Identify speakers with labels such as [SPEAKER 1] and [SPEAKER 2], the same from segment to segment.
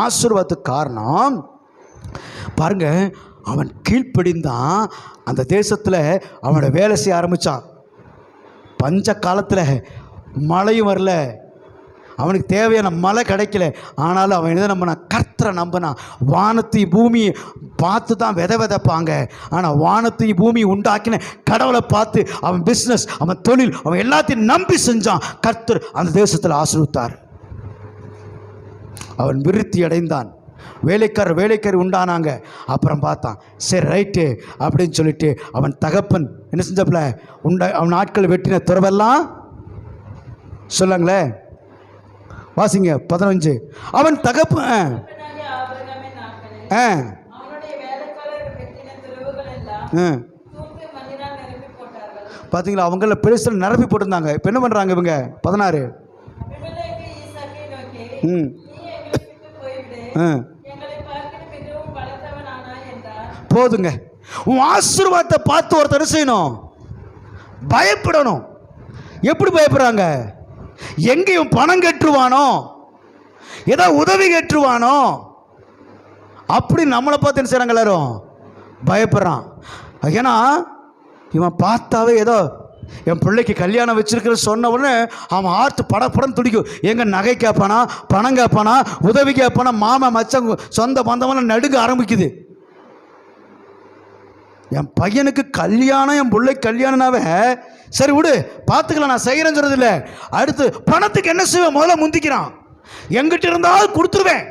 [SPEAKER 1] ஆசீர்வாதத்துக்கு காரணம் பாருங்க, அவன் கீழ்ப்படிந்தான். அந்த தேசத்தில் அவனோட வேலை செய்ய ஆரம்பித்தான். பஞ்ச காலத்தில் மழையும் வரல, அவனுக்கு தேவையான மழை கிடைக்கல. ஆனாலும் அவன் எதை நம்பினான்? கர்த்தரை நம்பினான். வானத்தையும் பூமியை பார்த்து தான் விதைப்பாங்க. ஆனால் வானத்தையும் பூமியை உண்டாக்கின கடவுளை பார்த்து அவன் பிஸ்னஸ், அவன் தொழில், அவன் எல்லாத்தையும் நம்பி செஞ்சான். கர்த்தர் அந்த தேசத்தில் ஆசீர்வதித்தார். அவன் விருத்தி அடைந்தான். வேலைக்காரி உண்டானாங்க. அப்புறம் பார்த்தான், சரி ரைட்டு அப்படின்னு சொல்லிட்டு அவன் தகப்பன் என்ன செஞ்சப்பல அவன் ஆட்கள் வெட்டின துறவெல்லாம் சொல்லுங்களே, வாசிங்க 15. அவன் தகப்பன் பார்த்தீங்களா, அவங்கள பெருசில் நிரப்பி போட்டிருந்தாங்க. இப்போ என்ன பண்ணுறாங்க இவங்க? 16. போதுங்க. உன் ஆசீர்வாதத்தை பார்த்து ஒருத்தர் செய்யணும், பயப்படணும். எப்படி பயப்படுறாங்க? எங்கேயும் பணம் கட்டுவானோ, ஏதோ உதவி கட்டுவானோ, அப்படி நம்மளை பார்த்து என்ன செய்கிறாங்க? எல்லாரும் பயப்படுறான். ஏன்னா இவன் பார்த்தாவே ஏதோ என் பிள்ளைக்கு கல்யாணம் வச்சிருக்கிற சொன்ன உடனே அவன் ஆர்த்து படப்படம் துடிக்கும். எங்க நகை கேட்பானா, பணம் கேட்பானா, உதவி கேட்பானா, மாமா மச்சம் சொந்த பந்தமெல்லாம் நடுங்க ஆரம்பிக்குது. என் பையனுக்கு கல்யாணம், என் பிள்ளை கல்யாணம்னாவே சரி விடு பார்த்துக்கலாம், நான் செய்கிறேன்னு சொல்றது இல்லை. அடுத்து பணத்துக்கு என்ன செய்வேன்? முதல்ல முந்திக்கிறான். எங்கிட்ட இருந்தாலும் கொடுத்துருவேன்,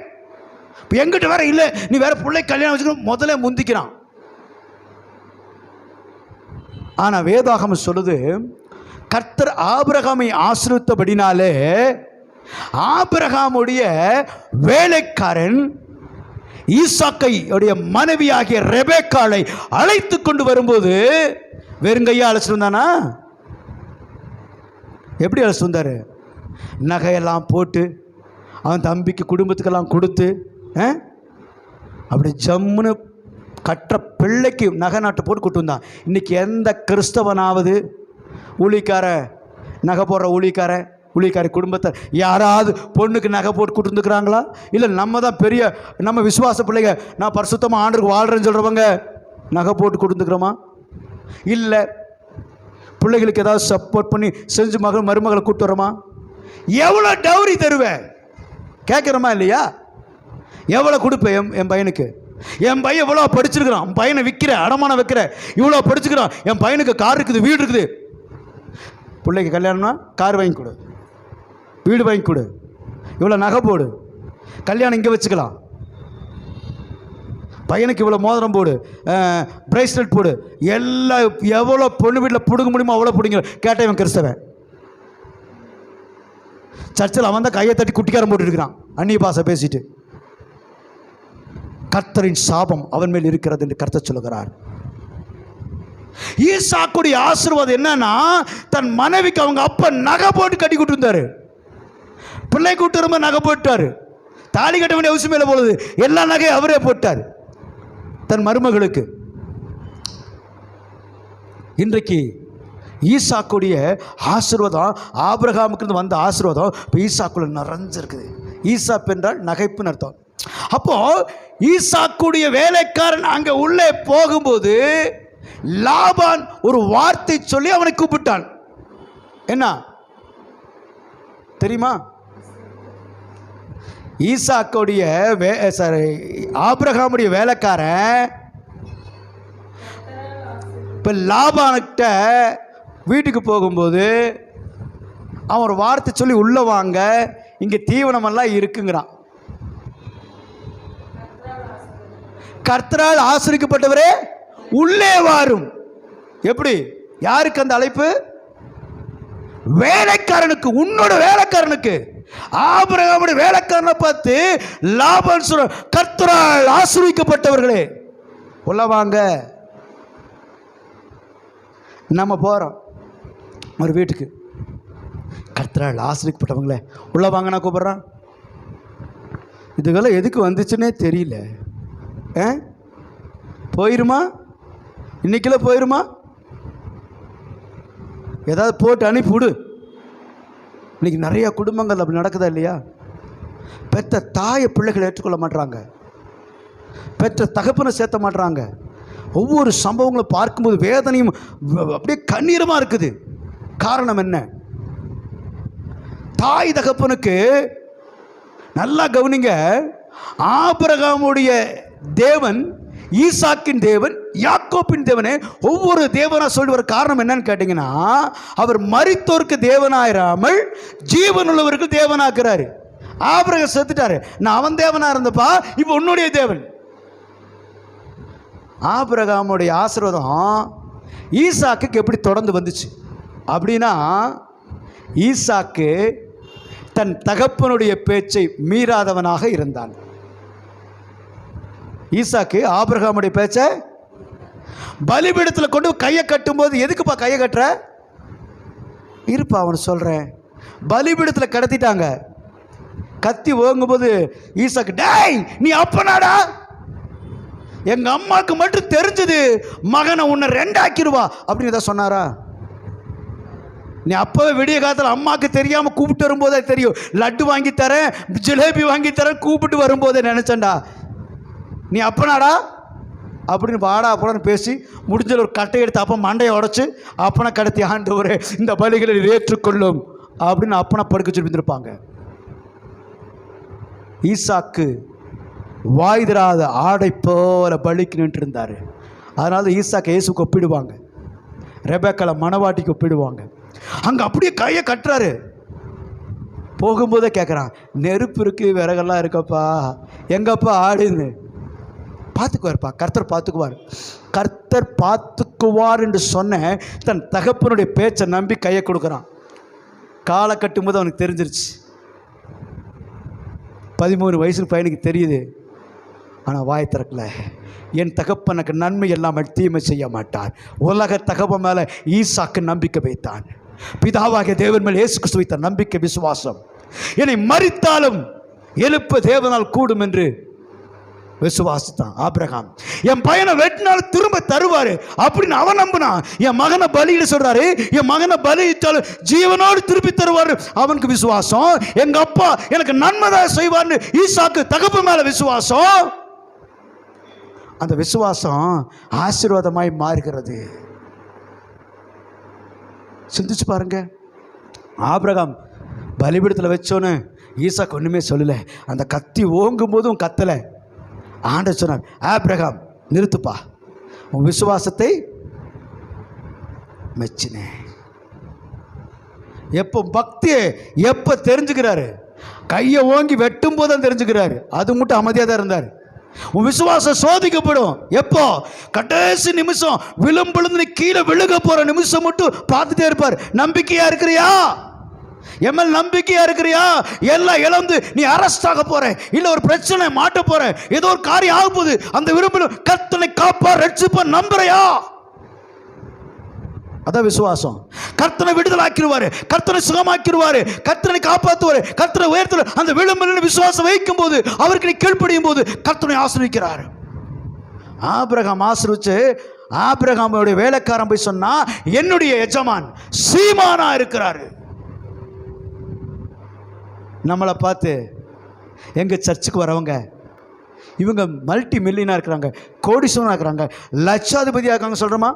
[SPEAKER 1] இப்போ எங்கிட்ட வேற இல்லை, நீ வேற பிள்ளை கல்யாணம் வச்சுக்கணும், முதல்ல முந்திக்கிறான். ஆனால் வேதாகமம் சொல்லுது, கர்த்தர் ஆபிரகாமை ஆசீர்வதித்தபடினாலே ஆபிரகாமுடைய வேலைக்காரன் ஈசாக்கை உடைய மனைவியாகிய ரெபேக்காளை அழைத்து கொண்டு வரும்போது வெறுங்கையா அழைச்சிட்டு வந்தானா? எப்படி அழைச்சிட்டு வந்தாரு? நகையெல்லாம் போட்டு அவன் தம்பிக்கு குடும்பத்துக்கெல்லாம் கொடுத்து அப்படி ஜம்முன்னு கற்ற பிள்ளைக்கு நகை நாட்டு போட்டு கூட்டு வந்தான். இன்றைக்கி எந்த கிறிஸ்தவனாவது ஊழிக்கார நகை போடுற ஊழிக்கார குடும்பத்தை யாராவது பொண்ணுக்கு நகை போட்டு கூட்டு வந்துக்கிறாங்களா? இல்லை நம்ம தான் பெரிய நம்ம விசுவாச பிள்ளைங்க, நான் பரிசுத்தமாக ஆண்டருக்கு வாழ்கிறேன்னு சொல்கிறவங்க நகை போட்டு கொடுத்துக்கிறோமா? இல்லை பிள்ளைகளுக்கு ஏதாவது சப்போர்ட் பண்ணி செஞ்சு மருமகளை கூப்பிட்டு வரோமா? எவ்வளோ டவுரி தருவேன் கேட்குறோமா இல்லையா? எவ்வளோ கொடுப்பேன் என் பையனுக்கு? என் பையன் இவ்வளோ படிச்சிருக்கிறான், என் பையனை விற்கிற அடமானம் வைக்கிற, இவ்வளோ படிச்சுக்கிறான், என் பையனுக்கு கார் இருக்குது, வீடு இருக்குது. பிள்ளைக்கு கல்யாணம்னா கார் வாங்கி கொடு, வீடு வாங்கி கொடு, இவ்வளோ நகை போடு, கல்யாணம் இங்கே வச்சுக்கலாம், பையனுக்கு இவ்வளோ மோதிரம் போடு, பிரேஸ்லெட் போடு, எல்லாம் எவ்வளோ பொண்ணு வீட்டில் பிடுங்க முடியுமோ அவ்வளோ பிடிங்க. கேட்ட இவன் கிறிஸ்தவன். சர்ச்சில் அவன் தான் கையை தட்டி குட்டிக்காரன் போட்டுருக்கிறான், அந்நிய பாசை பேசிட்டு. கர்த்தரின் சாபம் அவன் மேல் இருக்கிறது என்று கர்த்தர் சொல்லுகிறார். ஈசாக்குடைய ஆசீர்வாதம் என்னன்னா, தன் மனைவிக்கு அவங்க அப்பா நகை போட்டு கட்டி கூட்டு இருந்தாரு. பிள்ளை கூட்டு ரொம்ப நகை போட்டாரு. தாலி கட்ட வேண்டிய அவசியம் இல்லை போலுது, எல்லா நகையும் அவரே போட்டார் தன் மருமகளுக்கு. இன்றைக்கு ஈசாக்குடைய ஆசீர்வாதம், ஆபிரகாமுக்கு வந்த ஆசீர்வாதம் இப்போ ஈசாக்குள்ள நிறைஞ்சிருக்குது. ஈசாப் என்றால் நகைப்புன்னு அர்த்தம். அப்போ ஈசாக்குடைய வேலைக்காரன் அங்கே உள்ளே போகும்போது லாபான் ஒரு வார்த்தை சொல்லி அவனை கூப்பிட்டான். என்ன தெரியுமா? ஈசாக்குடைய ஆபிரகாமுடைய வேலைக்காரன் இப்போ லாபான்கிட்ட வீட்டுக்கு போகும்போது அவன் ஒரு வார்த்தை சொல்லி உள்ளே வாங்க, இங்கே தீவனமெல்லாம் இருக்குங்கிறான். கர்த்தரால் ஆசீர்வதிக்கப்பட்டவரே உள்ளே வாரும். எப்படி? யாருக்கு அந்த அழைப்பு? வேலைக்காரனுக்கு, உன்னோட வேலைக்காரனுக்கு. ஆபிரகாமுடைய வேலைக்காரனை பார்த்து லாபான் சொல்ற, கர்த்தரால் ஆசீர்வதிக்கப்பட்டவர்களே உள்ள வாங்க. நம்ம போகிறோம் ஒரு வீட்டுக்கு, கர்த்தரால் ஆசீர்வதிக்கப்பட்டவங்களே உள்ள வாங்க நான் கூப்பிட்றான். இதுக்கெல்லாம் எதுக்கு வந்துச்சுன்னே தெரியல. போயிருமா? இன்னைக்குள்ள போயிருமா? ஏதாவது போட்டு அனுப்பிவிடு. இன்னைக்கு நிறைய குடும்பங்கள் அப்படி நடக்குதா இல்லையா? பெற்ற தாயை பிள்ளைகளை ஏற்றுக்கொள்ள மாட்டாங்க, பெற்ற தகப்பனை சேர்த்த மாட்டாங்க. ஒவ்வொரு சம்பவங்களும் பார்க்கும்போது வேதனையும் அப்படியே கண்ணீரமாக இருக்குது. காரணம் என்ன? தாய் தகப்பனுக்கு நல்லா கவனிங்க, ஆபிரகாமுடைய தேவன், ஈசாக்கின் தேவன், யாக்கோப்பின் தேவனே ஒவ்வொரு தேவனா சொல்லுவார். காரணம் என்னன்னு கேட்டீங்கன்னா, அவர் மரித்தோருக்கு தேவனாயிராமல் ஜீவனுள்ளவருக்கு தேவனாக்குறாரு. ஆபிரகாம் செத்துட்டாரு, நான் அவன் தேவனா இருந்தப்பா, இப்போ உன்னுடைய தேவன். ஆபிரகாமுடைய ஆசீர்வாதம் ஈசாக்குக்கு எப்படி தொடர்ந்து வந்துச்சு அப்படின்னா, ஈசாக்கு தன் தகப்பனுடைய பேச்சை மீறாதவனாக இருந்தான். ஈசாக்கு ஆபிரகாமுடைய பேச்சை பலிபீடத்தில் கொண்டு கையை கட்டும்போது, எதுக்குப்பா கையை கட்டுற? இருப்பா அவன் சொல்கிறேன். பலிபீடத்தில் கடத்திட்டாங்க. கத்தி ஓங்கும்போது ஈசாக்கு, டேய் நீ அப்பனாடா, எங்கள் அம்மாவுக்கு மட்டும் தெரிஞ்சது மகனை உன்னை ரெண்டாக்கிடுவா அப்படின்னு தான் சொன்னாரா? நீ அப்போவே விடிய காலத்தில் அம்மாவுக்கு தெரியாமல் கூப்பிட்டு வரும்போதே தெரியும், லட்டு வாங்கி தரேன், ஜிலேபி வாங்கி தரேன் கூப்பிட்டு வரும்போதே நினச்சேன்டா, நீ அப்பனாடா அப்படின்னு வாடா அப்பன்னு பேசி முடிஞ்சல ஒரு கட்டை எடுத்து அப்போ மண்டையை உடச்சி அப்பனை கடத்தி, ஆண்டவரே இந்த பலிகளை ஏற்றுக்கொள்ளும் அப்படின்னு அப்பனை படுக்க சொல்லியிருந்திருப்பாங்க. ஈசாக்கு வாய் தராத ஆடை போல பலிக்கு நின்று இருந்தார். அதனால ஈசாக்கு இயேசுக்கு ஒப்பிடுவாங்க, ரெபேக்காளை மணவாட்டிக்கு ஒப்பிடுவாங்க. அங்கே அப்படியே கையை கட்டுறாரு. போகும்போதே கேட்குறான், நெருப்பு இருக்கு, விறகெல்லாம் இருக்கப்பா, எங்கப்பா ஆடுன்னு. பார்த்துக்குவார்ப்பா, கர்த்தர் பார்த்துக்குவார், கர்த்தர் பார்த்துக்குவார் என்று சொன்ன தன் தகப்பனுடைய பேச்சை நம்பி கையை கொடுக்குறான். காலை கட்டும்போது அவனுக்கு தெரிஞ்சிருச்சு. 13 வயசு பையனுக்கு தெரியுது, ஆனால் வாய் திறக்கல. என் தகப்பனுக்கு நன்மை இல்லாமல் தீமை செய்ய மாட்டார். உலக தகப்பன் மேலே ஈசாக்கு நம்பிக்கை வைத்தான். பிதாவாகிய தேவன் மேல் இயேசு கிறிஸ்து வைத்த நம்பிக்கை, விசுவாசம். என்னை மரித்தாலும் எழுப்ப தேவனால் கூடும் என்று விசுவாசித்தான் ஆபிரகாம். என் பையனை வெட்டினாலும் திரும்ப தருவாரு அப்படின்னு அவன் நம்பினான். என் மகனை பலியிட சொல்றாரு, என் மகனை பலியிட்டாலும் ஜீவனோடு திருப்பி தருவாரு அவனுக்கு விசுவாசம். எங்க அப்பா எனக்கு நன்மைதான் செய்வார்னு ஈசாக்கு தகப்பு மேல விசுவாசம். அந்த விசுவாசம் ஆசீர்வாதமாய் மாறுகிறது. சிந்திச்சு பாருங்க. ஆபிரகாம் பலிபீடத்தில் வச்சோன்னு ஈசாக்கு ஒன்றுமே சொல்லலை. அந்த கத்தி ஓங்கும் போதும் கத்தலை. ஆண்டவர் சொன்னார், ஆபிரகாம் நிறுத்துப்பா, உன் விசுவாசத்தை மெச்சினேன். எப்போ பக்தியை எப்போ தெரிஞ்சுக்கிறாரு? கையை ஓங்கி வெட்டும் போதும் தெரிஞ்சுக்கிறாரு. அது மட்டும் அமைதியாக தான் இருந்தார். உன் விசுவாசம் சோதிக்கப்படும். எப்போ? கடைசி நிமிஷம் விழும்புழுந்து கீழே விழுக போற நிமிஷம் மட்டும் பார்த்துட்டே இருப்பார். நம்பிக்கையா இருக்கிறியா? எம்எல் நம்பிக்கையா இருக்கிறியா? எல்லாம் இழந்து நீ அரெஸ்ட் ஆக போற, இல்ல ஒரு பிரச்சனை மாட்ட போற, ஏதோ ஒரு காரியம் ஆக போகுது, அந்த விரும்பிலும் கர்த்தனை காப்பா ரட்சிப்பா நம்புறியா? அதான் விசுவாசம். கர்த்தனை விடுதலாக்கிடுவாரு, கர்த்தனை சுகமாக்கிடுவாரு, கர்த்தனை காப்பாற்றுவாரு, கர்த்தனை உயர்த்துவார். அந்த விளிம்பில் விசுவாசம் வைக்கும் போது, அவருக்கு நீ கீழ்ப்படியும் போது கர்த்தனை ஆசீர்வதிக்கிறார். ஆபிரகாம் ஆசீர்வதிச்சு ஆபிரகாமுடைய வேலைக்காரன் போய் சொன்னா, என்னுடைய எஜமான் சீமானா இருக்கிறாரு. நம்மளை பார்த்து எங்க சர்ச்சுக்கு வரவங்க இவங்க மல்டி மில்லியனா இருக்கிறாங்க, கோடீஸ்வரனா இருக்கிறாங்க, லட்சாதிபதியாக இருக்காங்க சொல்றோமா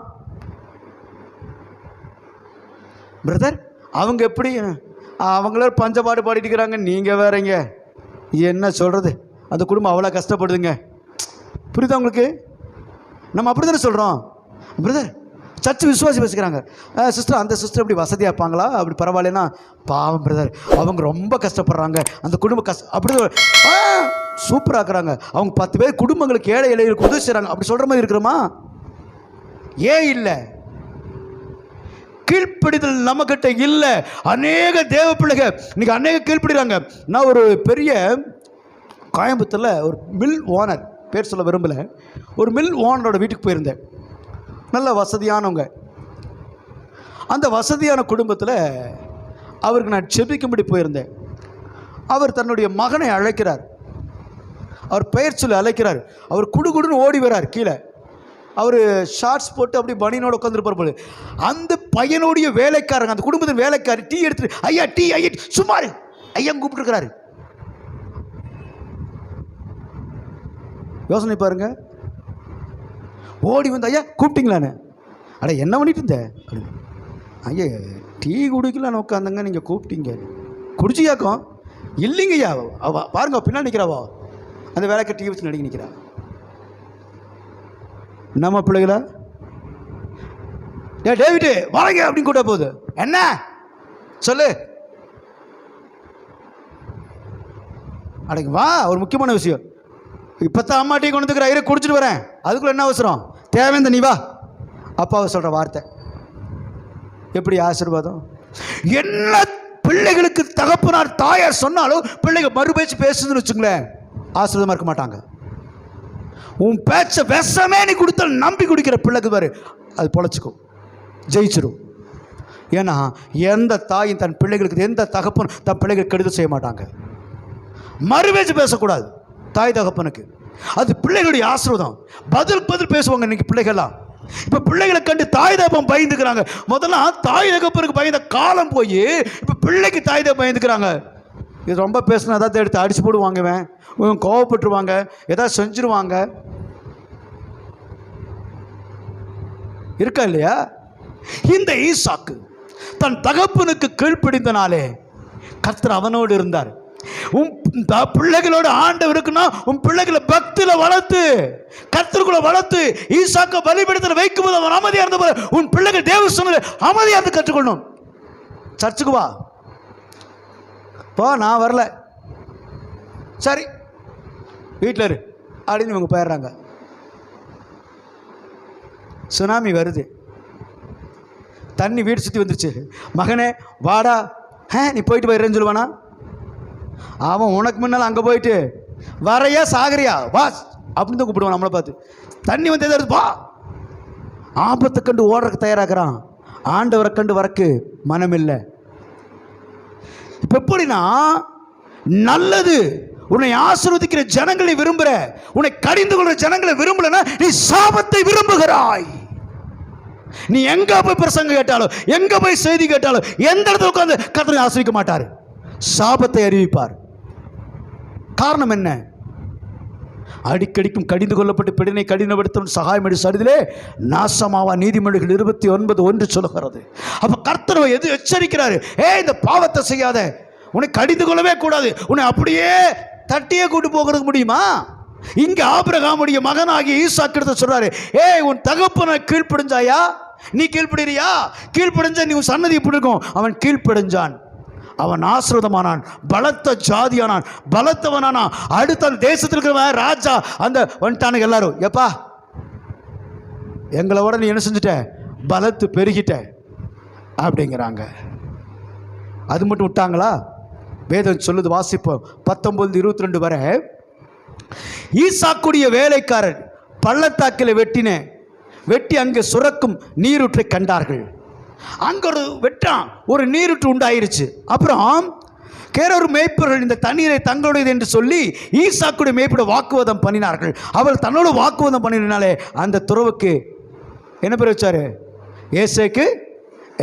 [SPEAKER 1] பிரதர்? அவங்க எப்படி? அவங்கள பஞ்சப்பாடு பாடிட்டு இருக்கிறாங்க, நீங்கள் வேறங்க. என்ன சொல்கிறது? அந்த குடும்பம் அவ்வளோ கஷ்டப்படுதுங்க. புரியுதா உங்களுக்கு? நம்ம அப்படி தானே சொல்கிறோம். பிரதர் சர்ச்சு விசுவாசி பேசுகிறாங்க, சிஸ்டர் அந்த சிஸ்டர் எப்படி வசதியாக இருப்பாங்களா? அப்படி பரவாயில்லன்னா பாவம் பிரதர், அவங்க ரொம்ப கஷ்டப்படுறாங்க, அந்த குடும்பம் அப்படி சூப்பராக இருக்கிறாங்க, அவங்க 10 பேர் குடும்பங்களுக்கு ஏழை இளைஞர்களுக்கு உதவி செய்கிறாங்க. அப்படி சொல்கிற மாதிரி இருக்கிறோமா? ஏன் இல்லை? கீழ்ப்பிடிதல் நம்மகிட்ட இல்லை. அநேக தேவ பிள்ளைகள் இன்னைக்கு அநேக கீழ்ப்பிடுறாங்க. நான் ஒரு பெரிய கோயம்புத்தூரில் ஒரு மில் ஓனர், பேர் சொல்ல விரும்பலை, ஒரு மில் ஓனரோட வீட்டுக்கு போயிருந்தேன். நல்ல வசதியானவங்க. அந்த வசதியான குடும்பத்தில் அவருக்கு நான் செபிக்கும்படி போயிருந்தேன். அவர் தன்னுடைய மகனை அழைக்கிறார். அவர் பெயர் சொல்லி அழைக்கிறார். அவர் குடுகுடுன்னு ஓடி வரார் கீழே. அவர் ஷார்ட்ஸ் போட்டு அப்படி பனியனோட உட்காந்துருப்பார் போல. அந்த பையனுடைய வேலைக்காரங்க, அந்த குடும்பத்தின் வேலைக்காரி டீ எடுத்துட்டு, ஐயா டீ, ஐயா சுமார் ஐயா கூப்பிட்டுருக்கிறாரு. யோசனை பாருங்க. ஓடி வந்து, ஐயா கூப்பிட்டீங்களான்னு. அட என்ன பண்ணிட்டு இருந்தேன் அப்படின்னு. ஐயா டீ குடிக்கலான்னு உட்காந்துங்க, நீங்கள் கூப்பிட்டீங்க. குடிச்சியாக்கும் இல்லைங்கய்யா. அவ பாருங்க பின்னாடி நிற்கிறாவோ, அந்த வேலைக்கு டீ வச்சு நடிக்க நிற்கிறா. நம்ம பிள்ளைகளா ஏ டேவிட்டு வாங்க அப்படின்னு கூட்ட போகுது. என்ன சொல்லு, அடைக்கு வா. ஒரு முக்கியமான விஷயம், இப்போத்தான் அம்மா டீ கொண்டு வந்துக்கிற, ஐயா குடிச்சிட்டு வரேன், அதுக்குள்ள என்ன அவசரம், தேவைந்த நீ வா. அப்பாவை சொல்கிற வார்த்தை எப்படி ஆசீர்வாதம். என்ன பிள்ளைகளுக்கு தகப்பனார் தாயார் சொன்னாலும் பிள்ளைங்க மறுபேச்சு பேசுதுன்னு வச்சுங்களேன், ஆசீர்வாதமாக இருக்க மாட்டாங்க. உன் பேச்ச விஷமே நீ கொடுத்த நம்பி குடிக்கிற பிள்ளைக்கு பாரு, அது பொழைச்சிக்கும், ஜெயிச்சிடும். ஏன்னா எந்த தாயும் தன் பிள்ளைகளுக்கு, எந்த தகப்பனும் தன் பிள்ளைகளுக்கு கெடுதல் செய்ய மாட்டாங்க. மறுபேச்சு பேசக்கூடாது தாய் தகப்பனுக்கு, அது பிள்ளைகளுடைய ஆசீர்வாதம். பதில் பேசுவாங்க இன்னைக்கு பிள்ளைகள்லாம். இப்போ பிள்ளைகளை கண்டு தாய் தகப்பன் பயந்துக்கிறாங்க. முதல்ல தாய் தகப்பனுக்கு பயந்த காலம் போய் இப்போ பிள்ளைக்கு தாய் தகப்பன் பயந்துக்கிறாங்க. இது ரொம்ப பேசினா ஏதாவது எடுத்து அடிச்சு போடுவாங்க, கோவப்பட்டுருவாங்க, ஏதாவது செஞ்சிருவாங்க. இருக்கா இல்லையா? இந்த ஈசாக்கு தன் தகப்பனுக்கு கீழ்ப்படிந்தனாலே கர்த்தர் அவனோடு இருந்தார். உன் பிள்ளைகளோட ஆண்டவர் இருக்குன்னா உன் பிள்ளைகளை பக்தியில வளர்த்து, கர்த்தருக்குள்ள வளர்த்து, ஈசாக்க பலிபீடத்துல வைக்கும் போது அவன் அமைதியா இருந்த போது உன் பிள்ளைகள் தேவ சொன்னதை அமைதியா இருந்து கற்றுக்கொள்ளணும். சர்ச்சுக்கு வா போ, நான் வரல, சரி வீட்டில் இரு அப்படின்னு இவங்க போயிடுறாங்க. சுனாமி வருது, தண்ணி வீடு சுற்றி வந்துருச்சு. மகனே வாடா, நீ போயிட்டு போயிடுறேன்னு சொல்லுவானா? அவன் உனக்கு முன்னால் அங்கே போயிட்டு வரையா சாகரியா வா அப்படின்னு தான் கூப்பிடுவான் நம்மளை பார்த்து. தண்ணி வந்து எதாவது வா, ஆபத்தை கண்டு ஓடுறதுக்கு தயாராகிறான். ஆண்டவரை கண்டு வரக்கு மனம் இல்லை. இப்போ எப்படின்னா, நல்லது உன்னை ஆசீர்வதிக்கிற ஜனங்களை விரும்புகிற, உன்னை கடிந்து கொள்கிற ஜனங்களை விரும்பலன்னா நீ சாபத்தை விரும்புகிறாய். நீ எங்க போய் பிரசங்கம் கேட்டாலும், எங்க போய் செய்தி கேட்டாலும், எந்த இடத்துல உட்கார்ந்து கர்த்தரை ஆசீர்வதிக்க மாட்டார், சாபத்தை அறிவிப்பார். காரணம் என்ன? அடிக்கடிக்கும் கடிந்து கொள்ளப்பட்டு பிடினை கடினப்படுத்தும் சகாயம் சரிதிலே நாசமாவா. நீதிமொழிகள் 29:1 சொல்லுகிறது. அப்ப கர்த்தர் எது எச்சரிக்கிறாரு, இந்த பாவத்தை செய்யாத, உன்னை கடிந்து கொள்ளவே கூடாது, உன்னை அப்படியே தட்டியே கூட்டு போகிறது முடியுமா? இங்க ஆபிரகாமுடைய மகனாகிய ஈசாக்கு எடுத்து சொல்றாரு, உன் தகப்பனை கீழ்ப்படிஞ்சாயா? நீ கீழ்ப்படிறியா? கீழ்ப்படிஞ்ச நீ உன் சன்னதி எப்படி இருக்கும்? அவன் கீழ்ப்படிஞ்சான், அவன் ஆசீர்வாதமானான், பலத்த ஜாதியானான், பலத்தவனானா. அடுத்த தேசத்தில் இருக்கிற ராஜா அந்த வந்துட்டானுங்க எல்லாரும், எப்பா எங்களோட நீ என்ன செஞ்சுட்ட, பலத்து பெருகிட்ட அப்படிங்கிறாங்க. அது மட்டும் விட்டாங்களா? வேதம் சொல்லுது, வாசிப்போம் 19:22 வரை. ஈசாக்குடைய வேலைக்காரர் பள்ளத்தாக்கில் வெட்டி அங்கே சுரக்கும் நீரூற்றை கண்டார்கள். அங்க ஒரு வெட்டான், ஒரு நீரூற்று உண்டாயிருச்சு. அப்புறம் கேரொரு மேய்ப்பர்கள் இந்த தண்ணீரை தங்களுடையது என்று சொல்லி ஈசாக்குடைய மேய்ப்போட வாக்குவாதம் பண்ணினார்கள். அவள் தன்னோட வாக்குவாதம் பண்ணினாலே அந்த துறவுக்கு என்ன பேர் வச்சாரு? ஏசேக்கு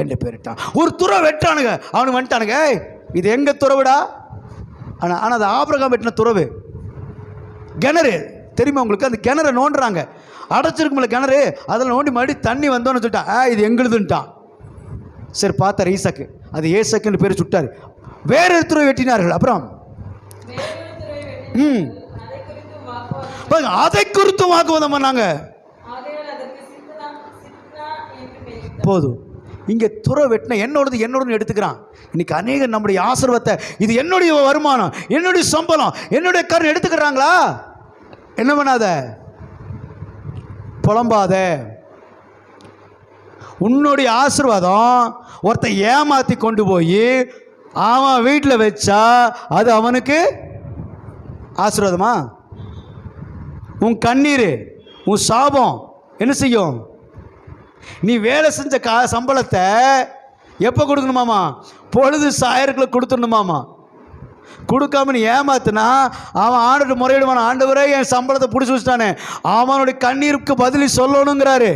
[SPEAKER 1] என்று பேரிட்டான். ஒரு துறவை வெட்டானுங்க, அவனுக்கு வந்துட்டானுங்க, இது எங்க துறவுடா? ஆனால் அது ஆபிரகாம் வெட்டின துறவு. கிணறு தெரியுமா உங்களுக்கு? அந்த கிணறை நோண்டுறாங்க, அடைச்சிருக்கும்ல கிணறு, அதில் நோண்டி மறுபடியும் தண்ணி வந்தோன்னு சொல்லிட்டான், இது எங்களுதுன்ட்டான். சரி பார்த்தார் ஈசாக்கு, அது ஏசாக்குன்னு பேர் சுட்டார். வேற துறை வெட்டினார்கள். அப்புறம் அதை குறித்து வாக்குவாதம் பண்ணாங்க. போதும், இங்கே துறை வெட்டின என்னோடது எடுத்துக்கிறான். இன்னைக்கு அநேக நம்முடைய ஆசீர்வாதத்தை, இது என்னுடைய வருமானம், என்னுடைய சம்பளம், என்னுடைய கருணை எடுத்துக்கிறாங்களா? என்ன பண்ணாத, புலம்பாத. உன்னுடைய ஆசீர்வாதம் ஒருத்த ஏமாத்தி கொண்டு போய் அவன் வீட்டில் வச்சா அது அவனுக்கு ஆசீர்வாதமா? உன் கண்ணீர், உன் சாபம் என்ன செய்யும்? நீ வேலை செஞ்ச சம்பளத்தை எப்போ கொடுக்கணுமாமா? பொழுது சாயருக்குள்ள கொடுத்துடணுமாமா. கொடுக்காம நீ ஏமாத்துனா அவன் ஆண்டு முறையிடுவான், ஆண்டவரே என் சம்பளத்தை பிடிச்சி வச்சுட்டானே, அவனுடைய கண்ணீருக்கு பதிலி சொல்லணுங்கிறாரு.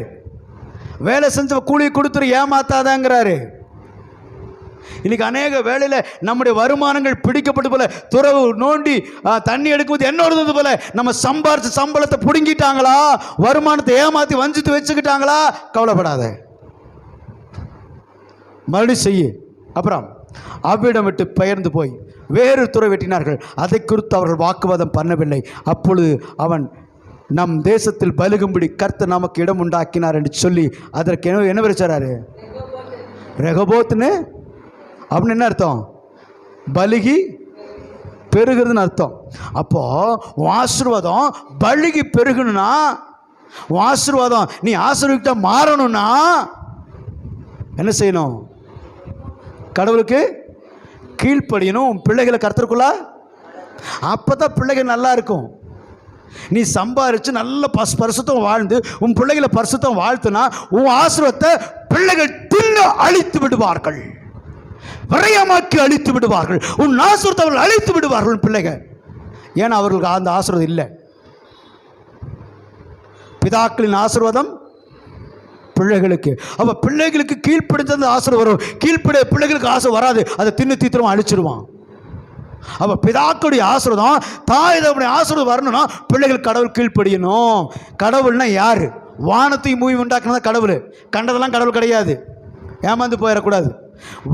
[SPEAKER 1] வேலை செஞ்ச கூலி கொடுத்துரு, ஏமாத்தாதாங்கிறாரு. இன்னைக்கு அநேக வேளையில் நம்முடைய வருமானங்கள் பிடிக்கப்பட்டு போல, துறவு நோண்டி தண்ணி எடுக்கும்போது என்ன வருது போல, நம்ம சம்பாரிச்ச சம்பளத்தை பிடுங்கிட்டாங்களா, வருமானத்தை ஏமாற்றி வஞ்சித்து வச்சுக்கிட்டாங்களா, கவலைப்படாத, மறுபடியும் செய்ய. அப்புறம் அவ்விடம் விட்டு பெயர்ந்து போய் வேறு துறை வெட்டினார்கள். அதை குறித்து அவர்கள் வாக்குவாதம் பண்ணவில்லை. அப்பொழுது அவன், நம் தேசத்தில் பலுகும்படி கர்த்தர் நமக்கு இடம் உண்டாக்கினார் என்று சொல்லி அதற்கு என்ன வச்சாரு, ரெகபோத்னு. அப்படின்னு என்ன அர்த்தம்? பலுகி பெருகிறதுன்னு அர்த்தம். அப்போ ஆசீர்வாதம் பலுகி பெருகணும்னா, ஆசீர்வாதம் நீ ஆசீர்வாதத்தை மாறணும்னா என்ன செய்யணும்? கடவுளுக்கு கீழ்ப்படியணும். பிள்ளைகளை கர்த்தருக்குள்ள, அப்பதான் பிள்ளைகள் நல்லா இருக்கும். நீ சம்பாரிச்சு நல்ல பரிசுத்தம் வாழ்ந்து உன் பிள்ளைகளை பரிசுத்தம் வாழ்த்துனா உன் ஆசீர்வாதத்தை பிள்ளைகள் தின்னு அழித்து விடுவார்கள், விரயமாக்கி அழித்து விடுவார்கள். உன் ஆசீர்வாதத்தை அவர்கள் அழித்து விடுவார்கள் பிள்ளைகள். ஏன்னா அவர்களுக்கு அந்த ஆசீர்வாதம் இல்லை. பிதாக்களின் ஆசீர்வாதம் பிள்ளைகளுக்கு. அப்ப பிள்ளைகளுக்கு கீழ்ப்படிந்த ஆசீர்வாதம் வரும். கீழ்ப்படிய பிள்ளைகளுக்கு ஆசை வராது, அதை தின்னு தீத்திரமா அழிச்சிருவான். அப்ப பிதாக்களுடைய ஆசீர்வாதம், தாய் தகப்பனுடைய ஆசீர்வாதம் வரணும்னா பிள்ளைகள் கடவுள் கீழ்ப்படியணும். கடவுள்னா யாரு? வானத்தையும் பூமி உண்டாக்குனது கடவுள். கண்டதெல்லாம் கடவுள் கிடையாது, ஏமாந்து போயிடக்கூடாது.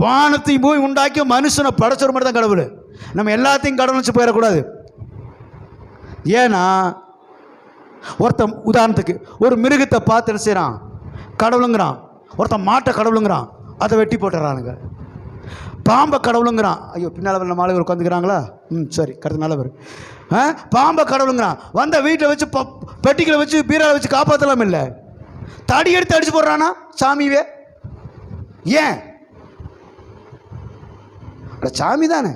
[SPEAKER 1] வானத்தையும் பூமி உண்டாக்கி மனுஷனை படைச்சவர் மட்டும் தான் கடவுள். நம்ம எல்லாத்தையும் கடவுள் வச்சு போயிடக்கூடாது. ஏன்னா ஒருத்தன் உதாரணத்துக்கு ஒரு மிருகத்தை பார்த்து என்ன செய்யறான்? கடவுளுங்கிறான். ஒருத்தன் மாட்டை கடவுளுங்கிறான், அதை வெட்டி போட்டுறானுங்க. பாம்பை கடவுளுங்கிறான். ஐயோ, பின்னால் நம்ம ஆளுங்க உட்காந்துக்கிறாங்களா? சரி, கருத்து நல்லவர். பாம்பை கடவுளுங்கிறான். வந்த வீட்டை வச்சு பெட்டிகளை வச்சு பீராவை வச்சு காப்பாற்றலாம் இல்லை, தடி எடுத்து அடிச்சு போடுறானா சாமிவே. ஏன்? சாமி தானே.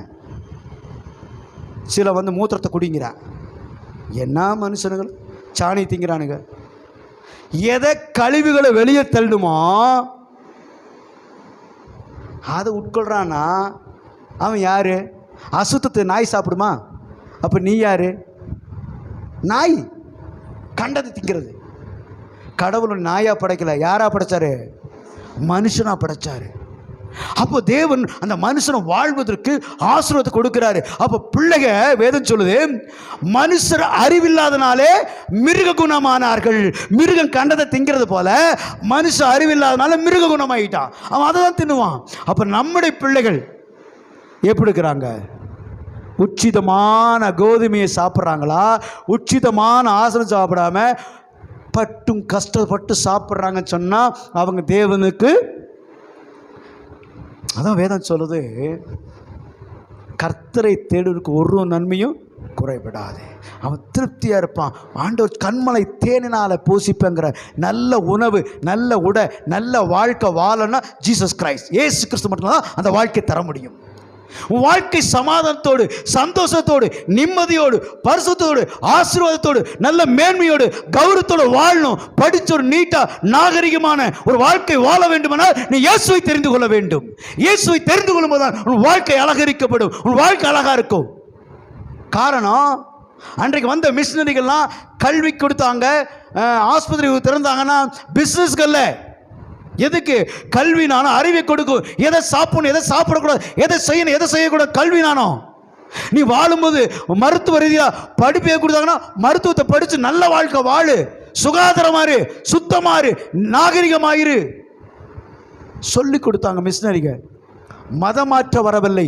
[SPEAKER 1] சில வந்து மூத்திரத்தை குடிங்கிறான். என்ன மனுஷனுகள் சாணி திங்கிறானுங்க. எதை கழிவுகளை வெளியே தள்ளுமோ அதை உட்கொள்றானா அவன் யாரு? அசுத்தத்தை நாய் சாப்பிடுமா? அப்போ நீ யாரு? நாய் கண்டது திங்கிறது. கடவுள் நாயா படைக்கல, யாரா படைச்சாரு? மனுஷனா படைச்சாரு. அப்போ தேவன் அந்த மனுஷனை வாழ்வதற்கு ஆசீர்வாதத்தை கொடுக்கிறாரு. அப்போ பிள்ளைக வேதம் சொல்லுது, மனுஷர் அறிவில்லாதனாலே மிருக குணமானார்கள். மிருகம் கண்டதை திங்கிறது போல மனுஷன் அறிவில்லாதனால மிருக குணமாயிட்டான். அவன் அதை தான் தின்னுவான். அப்போ நம்முடைய பிள்ளைகள் எப்படி இருக்கிறாங்க? உச்சிதமான கோதுமையை சாப்பிட்றாங்களா? உச்சிதமான ஆசனம் சாப்பிடாம பட்டும் கஷ்டப்பட்டு சாப்பிட்றாங்கன்னு சொன்னால் அவங்க தேவனுக்கு, அதான் வேதம் சொல்லுது, கர்த்தரை தேடுவதற்கு ஒரு நன்மையும் குறைபடாது. அவன் திருப்தியாக இருப்பான். ஆண்டவர் கண்மலை தேனினால் பூசிப்பங்கிற நல்ல உணவு, நல்ல உடை, நல்ல வாழ்க்கை வாழணும்னா ஜீசஸ் கிரைஸ்ட், இயேசு கிறிஸ்து மட்டும்தான் அந்த வாழ்க்கை தர முடியும். உன் வாழ்க்கை சமாதானத்தோடு, சந்தோஷத்தோடு, நிம்மதியோடு, பரிசுத்தோடு, ஆசீர்வாதத்தோடு, நல்ல மேன்மையோடு, கௌரவத்தோடு வாழணும். படித்த ஒரு நீட்டா நாகரிகமான ஒரு வாழ்க்கை வாழ வேண்டுமானால் நீ இயேசுவை தெரிந்து கொள்ள வேண்டும். இயேசுவை தெரிந்து கொள்ளும் போதுதான் உன் வாழ்க்கை அழகரிக்கப்படும், உன் வாழ்க்கை அழகா இருக்கும். காரணம், அன்றைக்கு வந்த மிஷினரிகள்லாம் கல்வி கொடுத்தாங்க, ஆஸ்பத்திரி திறந்தாங்கன்னா பிஸ்னஸ்கள்ல. எதுக்கு? கல்வி நானும் அறிவை கொடுக்கும். எதை சாப்பிடணும், எதை சாப்பிடக்கூடாது, எதை செய்யணும், எதை செய்யக்கூடாது, கல்வி நானும். நீ வாழும்போது மருத்துவ ரீதியாக படிப்பே கொடுத்தாங்கன்னா மருத்துவத்தை படித்து நல்ல வாழ்க்கை வாழு, சுகாதாரமாறு, சுத்தமாறு, நாகரிகமாயிரு சொல்லி கொடுத்தாங்க மிஷினரிகள். மதமாற்ற வரவில்லை,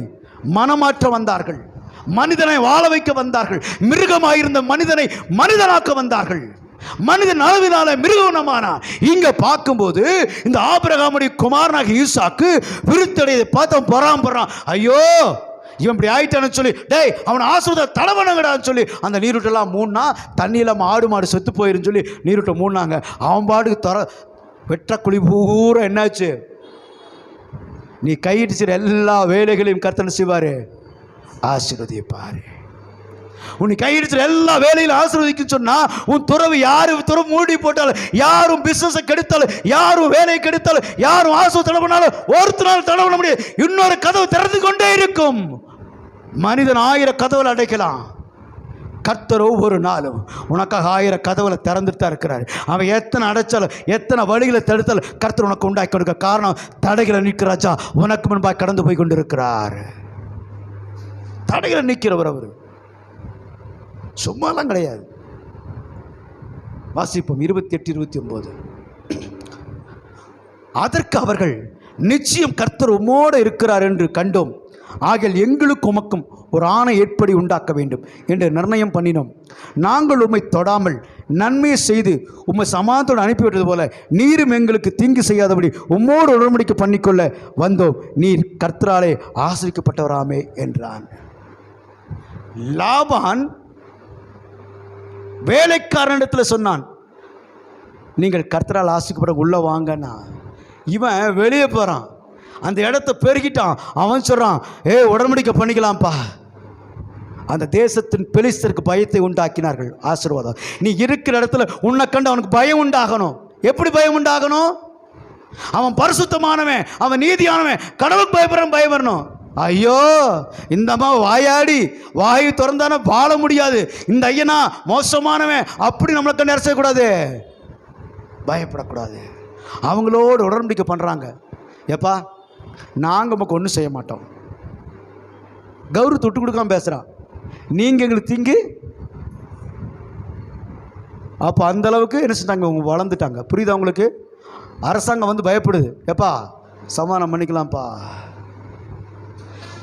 [SPEAKER 1] மனமாற்ற வந்தார்கள். மனிதனை வாழ வைக்க வந்தார்கள். மிருகமாயிருந்த மனிதனை மனிதனாக்க வந்தார்கள். மனிதன் அளவினால மிருகமானா. இங்க பார்க்கும்போது இந்த ஆபிரகாமுடைய குமாரனாக ஈசாக்கு விருத்தடையை பார்த்த பொறாம்பறான். ஐயோ, இவன் இப்படி ஆயிட்டான்னு சொல்லி, டேய் அவன் ஆசீர்வாத தலைவனங்கடான்னு சொல்லி அந்த நீருட்டெல்லாம் மூணா, தண்ணியில் ஆடு மாடு செத்து போயிருன்னு சொல்லி நீருட்டை மூணாங்க. அவன் பாட்டுக்கு வெற்ற குழி பூரா என்னாச்சு? நீ கையிட்டு செய்கிற எல்லா வேலைகளையும் கர்த்தர் செய்வாரு, ஆசீர்வதிப்பாரு. உன்னை கையெடுத்து எல்லா வேலையிலும் ஆசீர்வதிக்கும் சொன்னா, உன் துறவு யாரு துறவு மூடி போட்டாலும், யாரும் பிசினஸ் கெடுத்தாலும், யாரும் வேலையை கெடுத்தாலும், யாரும் ஆசை தடை பண்ணாலும் ஒருத்தரால் தடை பண்ண முடியாது. இன்னொரு கதவு திறந்து கொண்டே இருக்கும். மனிதன் 1000 கதவுகள் அடைக்கலாம், கர்த்தர் ஒவ்வொரு நாளும் உனக்காக 1000 கதவுகளை திறந்துட்டு தான் இருக்கிறார். அவன் எத்தனை அடைச்சாலும் எத்தனை வழிகளை தடுத்தாலும் கர்த்தர் உனக்கு உண்டாக்கி கொடுக்க காரணம் தடைகளை நிற்கிறாச்சா உனக்கு முன்பாக கடந்து போய் கொண்டு இருக்கிறார். தடைகளை நிற்கிறவர் அவர், சும்மாலாம் கிடையாது. வாசிப்போம் 28, 29. அதற்கு அவர்கள், நிச்சயம் கர்த்தர் உம்மோடு இருக்கிறார் என்று கண்டோம், ஆகிய எங்களுக்கும் உமக்கும் ஒரு ஆணை ஏற்படி உண்டாக்க வேண்டும் என்று நிர்ணயம் பண்ணினோம். நாங்கள் உம்மை தொடாமல் நன்மையை செய்து உம்மை சமாதானத்தோடு அனுப்பிவிட்டது போல நீரும் எங்களுக்கு தீங்கு செய்யாதபடி உம்மோடு உடன்படிக்கை பண்ணிக்கொள்ள வந்தோம். நீர் கர்த்தராலே ஆசிரிக்கப்பட்டவராமே என்றான். லாபான் வேலைக்காரனிடத்தில் சொன்னான், நீங்கள் கர்த்தரால் ஆசிக்கப்பட உள்ள வாங்கன்னா. இவன் வெளியே போகிறான், அந்த இடத்த பெருகிட்டான். அவன் சொல்கிறான், உடன்படிக்கை பண்ணிக்கலாம்ப்பா. அந்த தேசத்தின் பெலிஸ்தருக்கு பயத்தை உண்டாக்கினார்கள். ஆசீர்வாதம், நீ இருக்கிற இடத்துல உன்னை கண்டு அவனுக்கு பயம் உண்டாகணும். எப்படி பயம் உண்டாகணும்? அவன் பரிசுத்தமானவன், அவன் நீதியானவன், கடவுளுக்கு பயப்படுறவன் பயம் வரணும். ஐயோ, இந்த அம்மா வாயாடி வாய் திறந்தானே வாழ முடியாது, இந்த ஐயனா மோசமானவன், அப்படி நம்மளை கண்டு நினைச்சக்கூடாது, பயப்படக்கூடாது. அவங்களோடு உடன்படிக்கை பண்ணுறாங்க. எப்பா, நாங்கள் நமக்கு ஒன்றும் செய்ய மாட்டோம். கௌரவ தொட்டு கொடுக்காம பேசுகிறான், நீங்கள் எங்களுக்கு தீங்கு. அப்போ அந்தளவுக்கு என்ன செஞ்சாங்க, அவங்க வளர்ந்துட்டாங்க. புரியுதா உங்களுக்கு? அரசாங்கம் வந்து பயப்படுது, எப்பா சமாதானம் பண்ணிக்கலாம்ப்பா,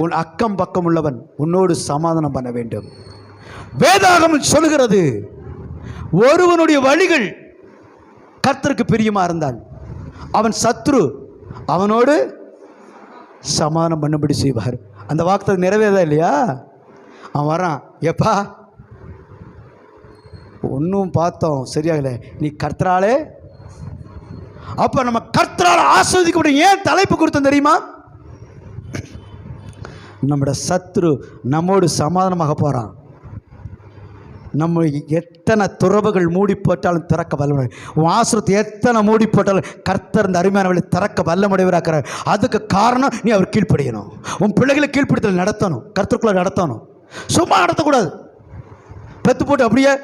[SPEAKER 1] உன் அக்கம் பக்கம் உள்ளவன் உன்னோடு சமாதானம் பண்ண வேண்டும். வேதாகமம் சொல்கிறது, ஒருவனுடைய வழிகள் கர்த்தருக்கு பிரியமா இருந்தால் அவன் சத்ரு அவனோடு சமாதானம் பண்ணும்படி செய்வார். அந்த வாக்குத்தத்தம் நிறைவேறதா இல்லையா? அவன் வரான், எப்பா ஒன்றும் பார்த்தோம் சரியாகல, நீ கர்த்தராலே. அப்போ நம்ம கர்த்தரால் ஆஸ்வதிக்கப்படும். ஏன் தலைப்பு கொடுத்தோம் தெரியுமா? நம்முடைய சத்ரு நம்மோடு சமாதானமாக போகிறான். நம்ம எத்தனை துறவுகள் மூடி போட்டாலும் திறக்க வல்லமுறை. உன் ஆசிரத்தை எத்தனை மூடி போட்டாலும் கர்த்தர் இந்த அருமையான வழி திறக்க வல்லமுடையவராக்கிறார். அதுக்கு காரணம் நீ அவர் கீழ்ப்படியணும். உன் பிள்ளைகளை கீழ்ப்படுத்தல் நடத்தணும், கர்த்தருக்குள்ள நடத்தணும். சும்மா நடத்தக்கூடாது. பெத்து போட்டு அப்படியே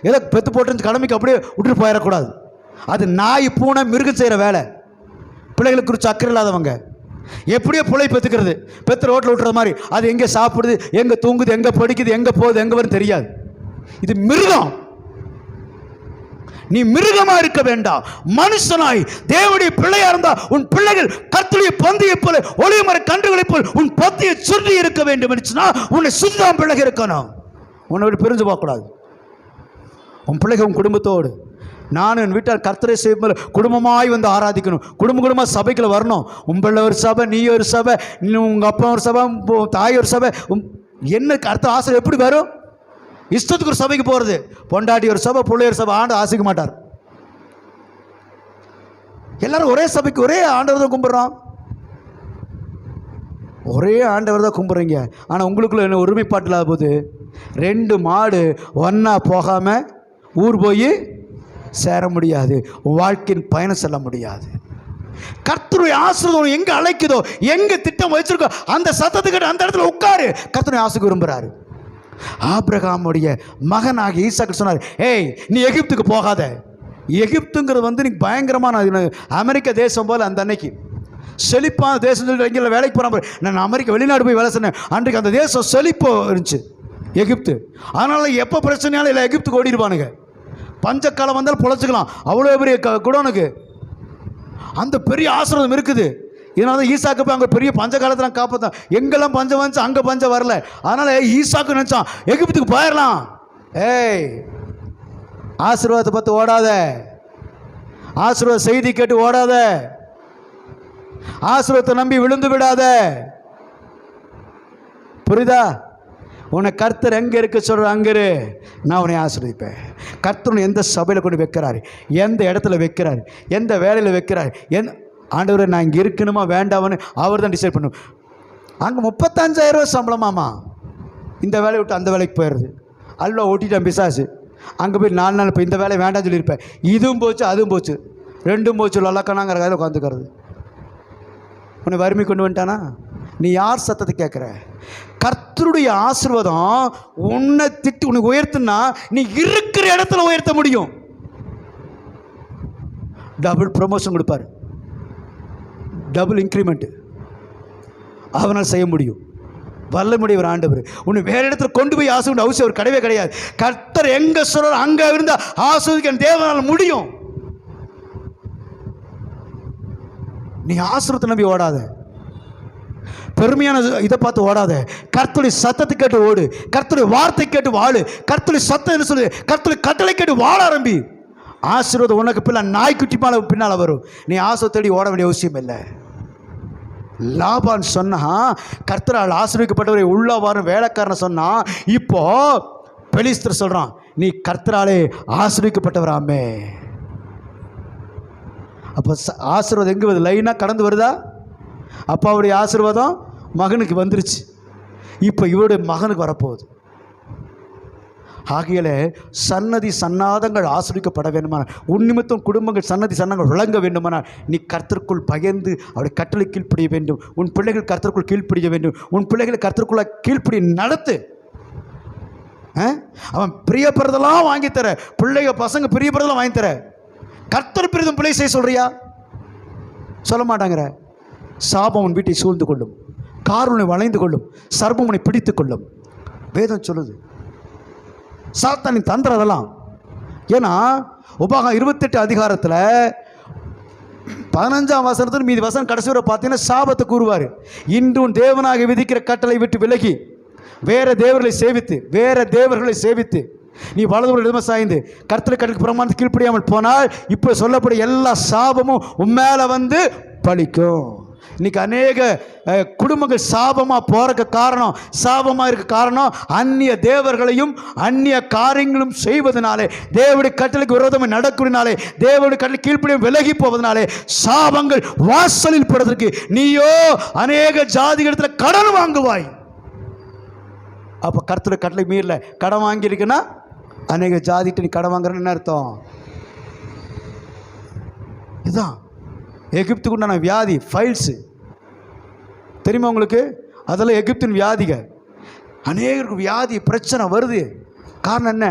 [SPEAKER 1] ஏதோ பெத்து போட்டு கடமைக்கு அப்படியே விட்டுட்டு போயிடக்கூடாது. அது நாய் பூனை மிருகம் செய்கிற வேலை. பிள்ளைகளை குறித்து அக்கறை இல்லாதவங்க எப்படியோ பிள்ளை பெற்றுக்கிறது, பெற்று ரோட்டில் விட்டுற மாதிரி. அது எங்கே சாப்பிடுது, எங்கே தூங்குது, எங்கே படிக்குது, எங்கே போகுது, எங்கே வரும் தெரியாது. இது மிருகம். நீ மிருகமா இருக்க வேண்டாம், மனுஷனாய் தேவனுடைய பிள்ளையா இருந்தா உன் பிள்ளைகள் கர்த்தருடைய பந்தியை போல ஒளிமர கன்றுகளை போல் உன் பத்தியை சுற்றி இருக்க வேண்டும் என்றுனா உன்னை சுத்தம் பிள்ளைகள் இருக்கணும். உன்னை விட்டு பிரிஞ்சு போகக்கூடாது. உன் பிள்ளைகள் உன் குடும்பத்தோடு, நான் என் வீட்டார் கர்த்தரை செய்யும்போது குடும்பமாய் வந்து ஆராதிக்கணும். குடும்பமாக சபைக்குள்ள வரணும். உங்களை ஒரு சபை, நீ ஒரு சபை, உங்கள் அப்பா ஒரு சபை, தாய் ஒரு சபை. என்ன அர்த்த ஆசை எப்படி வரும்? இஷ்டத்துக்கு ஒரு சபைக்கு போகிறது. பொண்டாட்டி ஒரு சபை, பிள்ளை ஒரு சபை. ஆண்டு ஆசைக்க மாட்டார். எல்லாரும் ஒரே சபைக்கு ஒரே ஆண்டவர் தான் கும்பிட்றோம், ஒரே ஆண்டவர் தான் கும்பிட்றீங்க. ஆனால் உங்களுக்குள்ள என்ன ஒருமைப்பாட்டு இல்லாத போது 2 மாடு ஒன்றா போகாமல் ஊர் போய் சேர முடியாது, வாழ்க்கையின் பயணம் செல்ல முடியாது. கர்த்தருடைய ஆசீர்வாதம் எங்கே அழைக்குதோ, எங்கே திட்டம் வச்சிருக்கோ அந்த சத்தத்துக்கிட்ட அந்த இடத்துல உட்காரு. கர்த்தருடைய ஆசைக்கு விரும்புகிறாரு. ஆபிரகாமுடைய மகனாகிய ஈசாக்கு சொன்னார், ஏய் நீ எகிப்துக்கு போகாத. எகிப்துங்கிறது வந்து நீ பயங்கரமான அமெரிக்க தேசம் போல். அந்த அன்னைக்கு செழிப்பான தேசம் சொல்லி எங்கே வேலைக்கு போகிறான். நான் அமெரிக்கா வெளிநாடு போய் வேலை சொன்னேன். அன்றைக்கு அந்த தேசம் செழிப்போ இருந்துச்சு எகிப்து. அதனால் எப்போ பிரச்சனையாலும் இல்லை எகிப்துக்கு ஓடிடுவானுங்க. பஞ்சக்காலம் வந்தாலும் பொழைச்சிக்கலாம், அவ்வளோ பெரிய குடோனுக்கு அந்த பெரிய ஆசீர்வாதம் இருக்குது. இதனால தான் ஈசாக்கு போய் அங்கே பெரிய பஞ்ச காலத்தில் காப்பாற்றான். எங்கெல்லாம் பஞ்சம் வந்துச்சு அங்கே பஞ்சம் வரல. அதனால் ஈசாக்கு நினச்சான் எகிப்துக்கு போயிடலாம். ஏய் ஆசீர்வாதத்தை பார்த்து ஓடாத, ஆசீர்வாத செய்தி கேட்டு ஓடாத, ஆசீர்வாதத்தை நம்பி விழுந்து விடாத. புரியுதா? உன்னை கர்த்தர் எங்கே இருக்க சொல்கிற அங்கே நான் உன்னை ஆசீர்வதிப்பேன். கர்த்தர் எந்த சபையில் கொண்டு வைக்கிறாரு, எந்த இடத்துல வைக்கிறாரு, எந்த வேலையில் வைக்கிறாரு, ஆண்டவரை நான் இங்கே இருக்கணுமா வேண்டாமன்னு அவர் தான் டிசைட் பண்ணும். அங்கே 35,000 ரூபா சம்பளமாமா. இந்த வேலையை விட்டு அந்த வேலைக்கு போயிடுறது. அல்ல ஓட்டிட்டான் பிசாசு. அங்கே போய் 4 நாள் இப்போ இந்த வேலையை வேண்டாம்னு சொல்லியிருப்பேன். இதுவும் போச்சு அதுவும் போச்சு, 2ம் போச்சு. லொல்லக்கணாங்கிற கையில் உட்காந்துக்கிறது. உன்னை வறுமை கொண்டு வந்துட்டானா? நீ யார் சத்தத்தை கேட்குற? கர்த்தருடைய ஆசீர்வாதம் உன்னை திட்டி உனக்கு உயர்த்துனா நீ இருக்கிற இடத்துல உயர்த்த முடியும். டபுள் ப்ரமோஷன் கொடுப்பார், டபுள் இன்க்ரிமெண்ட் அவனால் செய்ய முடியும். வல்லமுடையவர் ஆண்டவர். உன்னை வேற இடத்துல கொண்டு போய் ஆசீர்வாத அவசியம் அவர் கிடையவே கிடையாது. கர்த்தர் எங்க சொல்ற அங்க இருந்தா ஆசீர்வதிக்க தேவனால் முடியும். நீ ஆசீர்வாதத்தை நம்பி ஓடாத, பெருமையான இதை பார்த்து ஓடாத. கர்த்தருடைய சத்தத்தை கேட்டு ஓடு, கர்த்தருடைய வார்த்தை கேட்டு வாழு. கர்த்தருடைய சத்தம் என்ன சொல்லுது? கர்த்தருடைய கட்டளை கேட்டு வாழ ஆரம்பி. ஆசீர்வாதம் உனக்கு நாய்க்குட்டி பின்னால் வரும். நீ ஆசீர்வாதம் தேடி ஓட வேண்டிய அவசியம் இல்லை. லாபான் சொன்னா கர்த்தரால் ஆசீர்வதிக்கப்பட்டவரை உள்ளவாரும் வேலைக்காரனை சொன்னா, இப்போ பெலிஸ்தர் சொல்றான் நீ கர்த்தராலே ஆசீர்வதிக்கப்பட்டவராமே. அப்போ ஆசீர்வாதம் எங்கே வருது? லைனாக கடந்து வருதா? அப்பாவுடைய ஆசீர்வாதம் மகனுக்கு வந்துருச்சு, இப்போ இவருடைய மகனுக்கு வரப்போகுது. ஆகையில சன்னதி சன்னாதங்கள் ஆசீர்வதிக்கப்பட வேண்டுமானால், உன் நிமித்தம் குடும்பங்கள் சன்னதி சன்னங்கள் விளங்க வேண்டுமானால், நீ கர்த்தருக்குள் பயந்து அவருடைய கட்டளை கீழ்ப்படிய வேண்டும். உன் பிள்ளைகள் கர்த்தருக்குள் கீழ்ப்படிய வேண்டும். உன் பிள்ளைகளை கர்த்தருக்குள்ள கீழ்ப்படி நடத்து. அவன் பிரியப்படுறதெல்லாம் வாங்கித்தர, பிள்ளைங்க பசங்க பிரியப்படுறதெல்லாம் வாங்கி தர. கர்த்தர் பிரிதும் பிள்ளை செய்ய சொல்றியா? சொல்ல மாட்டாங்கிற. சாபம் உன் வீட்டை சூழ்ந்து கொள்ளும், காருனை வளைந்து கொள்ளும், சர்ப்பம் உன்னை பிடித்து கொள்ளும். வேதம் சொல்லுது. சாத்தானின் தந்திரம் அதெல்லாம். ஏன்னா உபாகம் 28 அதிகாரத்தில் 15ஆம் வசனத்தில் மீதி வசனம் கடைசி வரை பார்த்தீங்கன்னா சாபத்தை கூறுவார். இன்று உன் தேவனாக விதிக்கிற கட்டளை விட்டு விலகி வேற தேவர்களை சேவித்து நீ வலது இடமா சாய்ந்து கர்த்தரை கட்டளைக்கு பிரமாணத்தை கீழ்ப்படியாமல் போனால் இப்போ சொல்லப்படும் எல்லா சாபமும் உன் மேலே வந்து பலிக்கும். இன்னைக்கு அநேக குடும்பங்கள் சாபமாக போறதுக்கு காரணம், சாபமாக இருக்க காரணம் அந்நிய தேவர்களையும் அந்நிய காரியங்களும் செய்வதனாலே, தேவனுடைய கட்டளைக்கு விரோதமாக நடக்கிறதுனாலே, தேவனுடைய கட்டளை கீழ்ப்படியும் விலகி போவதனாலே சாபங்கள் வாசலில் படுறதுக்கு நீயோ அநேக ஜாதிகளிடத்தில் கடன் வாங்குவாய். அப்போ கர்த்தருடைய கட்டளை மீறல கடன் வாங்கியிருக்குன்னா அநேக ஜாதிட்டு நீ கடன் வாங்குறன்னு என்ன அர்த்தம்? இதுதான் எகிப்துக்கு உண்டான வியாதி, ஃபைல்ஸு தெரியுமா உங்களுக்கு? அதெல்லாம் எகிப்தின் வியாதிக. அநேகருக்கு வியாதி பிரச்சனை வருது. காரணம் என்ன?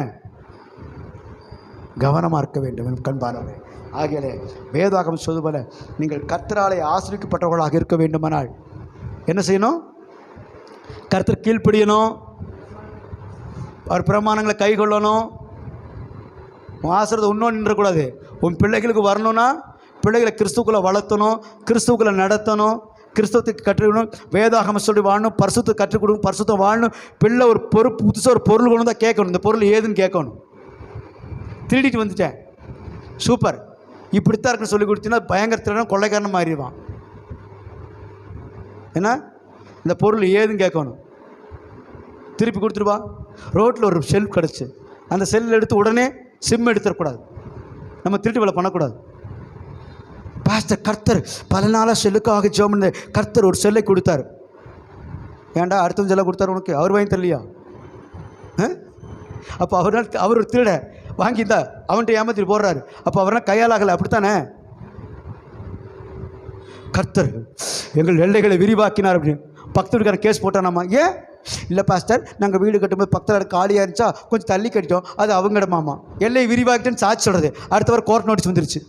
[SPEAKER 1] கவனமாக இருக்க வேண்டும் கண்பானவரே. ஆகியலே வேதாகம் சொல்வது போல நீங்கள் கர்த்தராலே ஆசீர்வதிக்கப்பட்டவர்களாக இருக்க வேண்டுமானால் என்ன செய்யணும்? கர்த்தர் கீழ்ப்படியணும், அவர் பிரமாணங்களை கை கொள்ளணும். உன் ஆசீர்வாதம் இன்னொன்று நின்றக்கூடாது. உன் பிள்ளைகளுக்கு வரணும்னா பிள்ளைகளை கிறிஸ்துக்குள்ளே வளர்த்தணும், கிறிஸ்துக்குள்ளே நடத்தணும், கிறிஸ்தவத்துக்கு கற்றுக்கணும், வேதாகம சொல்லி வாழணும், பரிசுத்தை கற்றுக் கொடுக்கணும், பரிசுத்தை வாழணும். பிள்ளை ஒரு பொறுப்பு புதுசாக ஒரு பொருள் கொண்டு தான் கேட்கணும். இந்த பொருள் ஏதுன்னு கேட்கணும். திருடிட்டு வந்துட்டேன், சூப்பர், இப்படித்தான் இருக்குன்னு சொல்லி கொடுத்தீங்கன்னா பயங்கர திருடன் கொள்ளைக்காரன் மாறிடுவான். ஏன்னா இந்த பொருள் ஏதுன்னு கேட்கணும், திருப்பி கொடுத்துருவா. ரோட்டில் ஒரு செல்ஃப் கிடச்சி அந்த செல்லில் எடுத்து உடனே சிம் எடுத்துடக்கூடாது. நம்ம திருட்டு வேலை பண்ணக்கூடாது. பாஸ்டர் கர்த்தர் பல நாளாக செல்லுக்காக ஜெபம் பண்ண கர்த்தர் ஒரு செல்லை கொடுத்தார். ஏன்டா அடுத்த செல்லை கொடுத்தாரு உனக்கு? அவர் வாங்கி தரலையா? அப்போ அவர் ஒரு திருட வாங்கியிருந்தா அவன்கிட்ட ஏமாத்திட்டு போடுறாரு. அப்போ அவர்னா கையால் ஆகலை, அப்படித்தானே? கர்த்தர் எங்கள் எல்லைகளை விரிவாக்கினார் அப்படின்னு பக்கத்து வீட்டுக்காரன் கேஸ் போட்டானாமா. ஏன் இல்லை பாஸ்டர், நாங்கள் வீடு கட்டும்போது பக்கத்தில் காலியாக இருந்துச்சா கொஞ்சம் தள்ளி கட்டிட்டோம், அது அவங்கடமாமா. எல்லை விரிவாக்கிட்டேன்னு சாட்சி சொல்கிறது. அடுத்த வாரம் கோர்ட் நோட்டீஸ் வந்துருச்சு.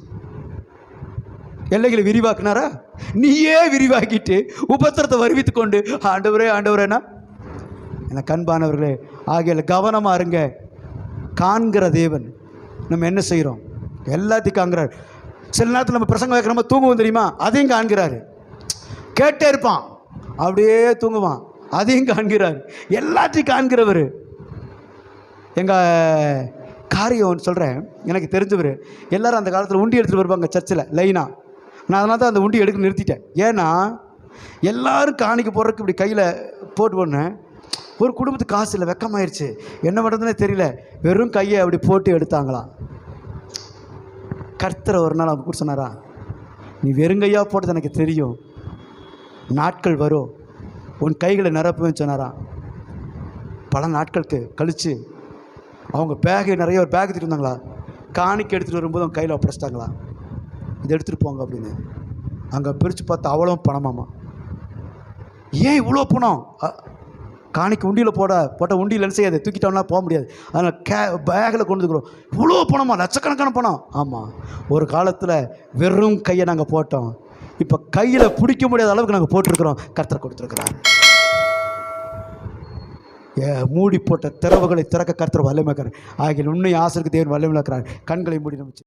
[SPEAKER 1] எல்லைகளை விரிவாக்குனாரா? நீயே விரிவாக்கிட்டு உபத்திரத்தை வருவித்து கொண்டு ஆண்டவரேனா என்ன? கண்பானவர்களே, ஆகிய கவனமாக இருங்க. காண்கிற தேவன் நம்ம என்ன செய்கிறோம் எல்லாத்தையும் காண்கிறார். சில நேரத்தில் நம்ம பிரசங்கம் வைக்கிற நம்ம தூங்குவோம் தெரியுமா, அதையும் காண்கிறாரு. கேட்டே இருப்பான், அப்படியே தூங்குவான், அதையும் காண்கிறார். எல்லாத்தையும் காண்கிறவர். எங்கள் காரியம் சொல்கிறேன், எனக்கு தெரிஞ்சவர். எல்லோரும் அந்த காலத்தில் உண்டி எடுத்துகிட்டு வருவாங்க சர்ச்சில் லைனாக. நான் அதனால தான் அந்த உண்டி எடுக்க நிறுத்திட்டேன். ஏன்னா எல்லோரும் காணிக்க போடுறதுக்கு இப்படி கையில் போட்டு போனேன். ஒரு குடும்பத்துக்கு காசு இல்லை, வெக்கமாயிருச்சு, என்ன பண்ணுறதுனே தெரியல, வெறும் கையை அப்படி போட்டு எடுத்தாங்களாம். கர்த்தரை ஒரு நாள் அவங்க கூட சொன்னாரா, நீ வெறுங்கையாக போட்டது எனக்கு தெரியும், நாட்கள் வரும் உன் கைகளை நிரப்புவேன்னு சொன்னாராம். பல நாட்களுக்கு கழித்து அவங்க பேகை நிறைய ஒரு பேக் எடுத்துகிட்டு வந்தாங்களா, காணிக்க எடுத்துகிட்டு வரும்போது அவங்க கையில் ஒப்படைச்சிட்டாங்களா, இதை எடுத்துகிட்டு போங்க அப்படின்னு. அங்கே பிரித்து பார்த்தா அவ்வளோ பணமாமா. ஏன் இவ்வளோ பணம்? காணிக்கு உண்டியில் போட்ட உண்டியில் என்ன செய்யாது, தூக்கிட்டோம்னா போக முடியாது. அதனால் பேக்கில் கொண்டு வந்துக்கிறோம். இவ்வளோ பணமா? லட்சக்கணக்கான பணம். ஆமாம், ஒரு காலத்தில் வெறும் கையை நாங்கள் போட்டோம். இப்போ கையில் பிடிக்க முடியாத அளவுக்கு நாங்கள் போட்டிருக்கிறோம். கர்த்தர் கொடுத்துருக்குறார். மூடி போட்ட திறவுகளை திறக்க கர்த்தர் வல்லமைக்கிறார். ஆகிய உண்மை ஆசிரியருக்கு தேவன் வல்லமைக்கிறார். கண்களை மூடி நம்பிச்சு